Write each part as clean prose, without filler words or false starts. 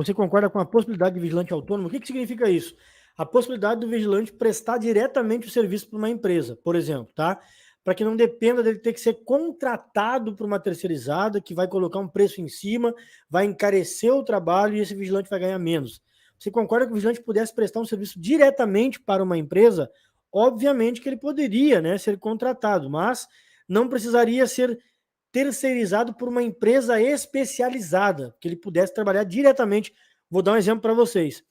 Você concorda com a possibilidade de vigilante autônomo? O que significa isso? A possibilidade do vigilante prestar diretamente o serviço para uma empresa, por exemplo, tá? Para que não dependa dele ter que ser contratado por uma terceirizada, que vai colocar um preço em cima, vai encarecer o trabalho e esse vigilante vai ganhar menos. Você concorda que o vigilante pudesse prestar um serviço diretamente para uma empresa? Obviamente que ele poderia, né, ser contratado, mas não precisaria ser terceirizado por uma empresa especializada, que ele pudesse trabalhar diretamente. Vou dar um exemplo para vocês.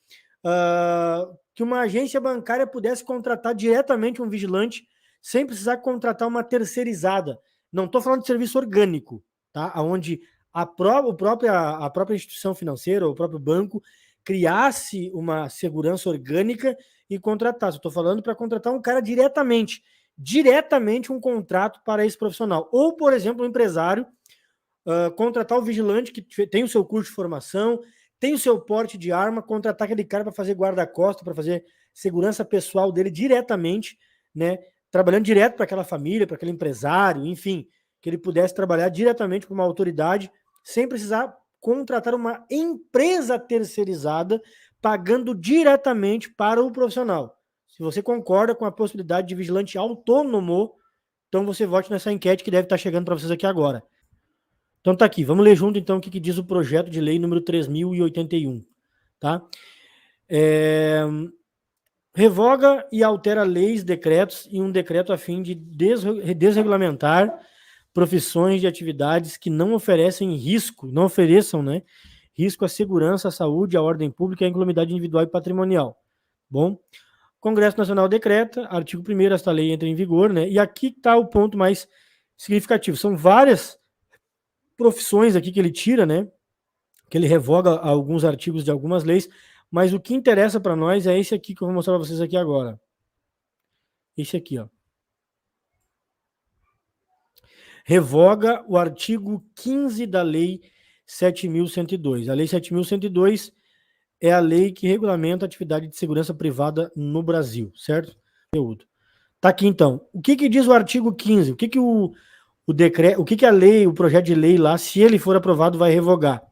Que uma agência bancária pudesse contratar diretamente um vigilante sem precisar contratar uma terceirizada. Não estou falando de serviço orgânico, tá? Onde a própria instituição financeira, ou o próprio banco, criasse uma segurança orgânica e contratasse. Estou falando para contratar um cara diretamente um contrato para esse profissional. Ou, por exemplo, um empresário contratar o vigilante que tem o seu curso de formação, tem o seu porte de arma, contratar aquele cara para fazer guarda-costas, para fazer segurança pessoal dele diretamente, né? Trabalhando direto para aquela família, para aquele empresário, enfim, que ele pudesse trabalhar diretamente com uma autoridade, sem precisar contratar uma empresa terceirizada, pagando diretamente para o profissional. Se você concorda com a possibilidade de vigilante autônomo, então você vote nessa enquete que deve estar chegando para vocês aqui agora. Então tá aqui, vamos ler junto então o que diz o projeto de lei número 3081, tá? Revoga e altera leis, decretos e um decreto a fim de desregulamentar profissões de atividades que não ofereçam, né, risco à segurança, à saúde, à ordem pública e à incolumidade individual e patrimonial. Bom, Congresso Nacional decreta, artigo 1º, esta lei entra em vigor, né? E aqui está o ponto mais significativo. São várias profissões aqui que ele tira, né? Que ele revoga alguns artigos de algumas leis, mas o que interessa para nós é esse aqui que eu vou mostrar para vocês aqui agora. Esse aqui, ó. Revoga o artigo 15 da Lei 7.102. A Lei 7.102 é a lei que regulamenta a atividade de segurança privada no Brasil, certo? Tá aqui então. O que diz o artigo 15? O que o decreto, o que a lei, o projeto de lei lá, se ele for aprovado, vai revogar?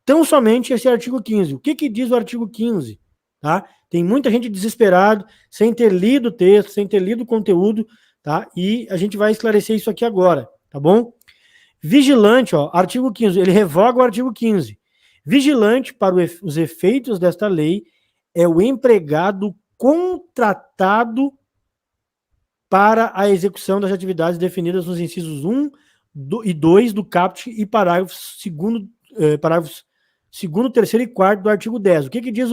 Tão somente esse artigo 15. O que diz o artigo 15? Tá? Tem muita gente desesperado, sem ter lido o texto, sem ter lido o conteúdo, tá? E a gente vai esclarecer isso aqui agora, tá bom? Vigilante, ó, artigo 15, ele revoga o artigo 15. Vigilante, para os efeitos desta lei, é o empregado contratado para a execução das atividades definidas nos incisos 1 e 2 do caput e parágrafos 2º, 3º e 4º do artigo 10. O que diz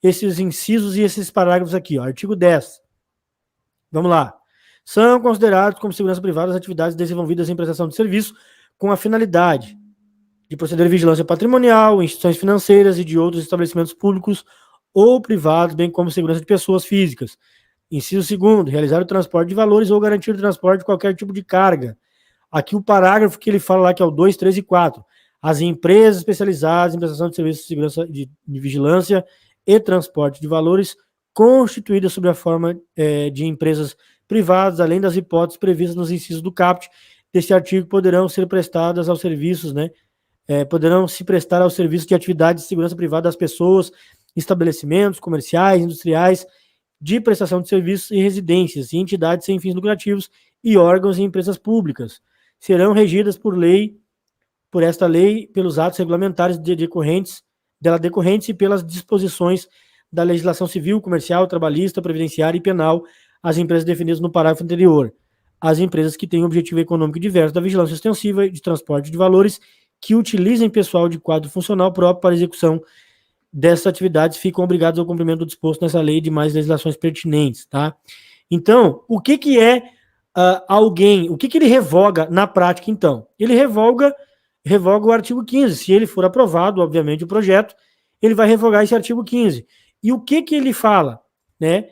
esses incisos e esses parágrafos aqui? Ó? Artigo 10. Vamos lá. São considerados como segurança privada as atividades desenvolvidas em prestação de serviço com a finalidade de proceder à vigilância patrimonial, instituições financeiras e de outros estabelecimentos públicos ou privados, bem como segurança de pessoas físicas. Inciso 2º, realizar o transporte de valores ou garantir o transporte de qualquer tipo de carga. Aqui o parágrafo que ele fala lá, que é o 2, 3 e 4. As empresas especializadas em prestação de serviços de segurança de vigilância e transporte de valores constituídas sob a forma de empresas privadas, além das hipóteses previstas nos incisos do caput deste artigo, poderão ser prestadas aos serviços, né? Poderão se prestar aos serviços de atividade de segurança privada das pessoas, estabelecimentos comerciais, industriais, de prestação de serviços e residências, e entidades sem fins lucrativos e órgãos e empresas públicas. Serão regidas por esta lei, pelos atos regulamentares decorrentes e pelas disposições da legislação civil, comercial, trabalhista, previdenciária e penal, as empresas definidas no parágrafo anterior. As empresas que têm objetivo econômico diverso da vigilância extensiva e de transporte de valores, que utilizem pessoal de quadro funcional próprio para execução dessas atividades, ficam obrigados ao cumprimento do disposto nessa lei e demais legislações pertinentes, tá? Então, o que é alguém, o que ele revoga na prática, então? Ele revoga o artigo 15. Se ele for aprovado, obviamente, o projeto, ele vai revogar esse artigo 15. E o que ele fala, né?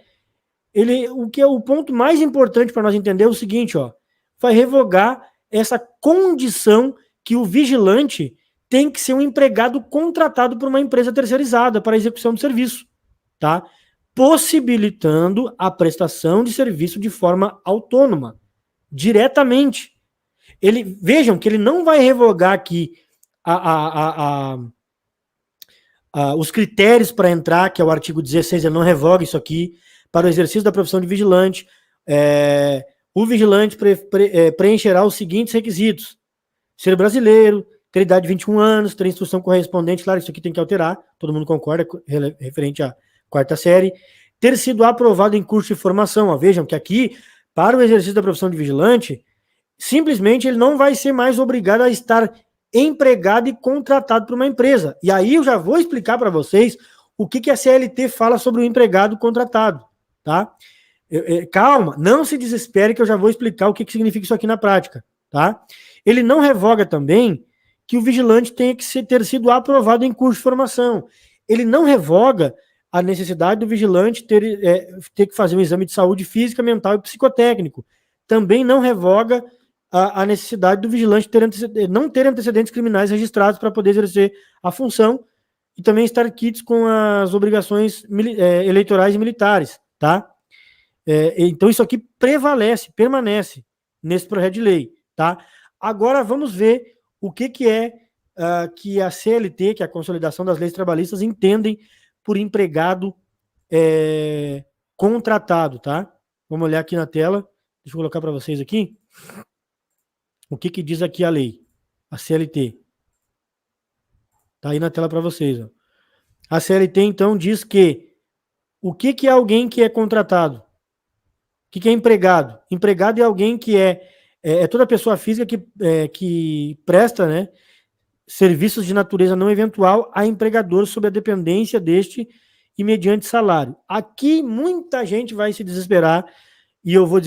O que é o ponto mais importante para nós entender é o seguinte, ó, vai revogar essa condição que o vigilante tem que ser um empregado contratado por uma empresa terceirizada para a execução do serviço, tá? Possibilitando a prestação de serviço de forma autônoma, diretamente. Vejam que ele não vai revogar aqui os critérios para entrar, que é o artigo 16, ele não revoga isso aqui, para o exercício da profissão de vigilante, o vigilante preencherá os seguintes requisitos: ser brasileiro, ter idade de 21 anos, ter instrução correspondente, claro, isso aqui tem que alterar, todo mundo concorda, referente à quarta série, ter sido aprovado em curso de formação. Vejam que aqui, para o exercício da profissão de vigilante, simplesmente ele não vai ser mais obrigado a estar empregado e contratado por uma empresa. E aí eu já vou explicar para vocês o que a CLT fala sobre o empregado contratado, tá? Calma, não se desespere que eu já vou explicar o que significa isso aqui na prática, tá? Ele não revoga também que o vigilante tenha que ter sido aprovado em curso de formação. Ele não revoga a necessidade do vigilante ter que fazer um exame de saúde física, mental e psicotécnico. Também não revoga a necessidade do vigilante não ter antecedentes criminais registrados para poder exercer a função e também estar quites com as obrigações eleitorais e militares, tá? Então isso aqui permanece nesse projeto de lei, tá? Agora vamos ver o que que a CLT, que é a Consolidação das Leis Trabalhistas, entendem por empregado contratado, tá? Vamos olhar aqui na tela, deixa eu colocar para vocês aqui. O que diz aqui a lei, a CLT? Tá aí na tela para vocês. Ó. A CLT, então, diz que o que é alguém que é contratado? O que é empregado? Empregado é alguém que é toda pessoa física que presta, né, serviços de natureza não eventual a empregador sob a dependência deste e mediante salário. Aqui muita gente vai se desesperar e eu vou dizer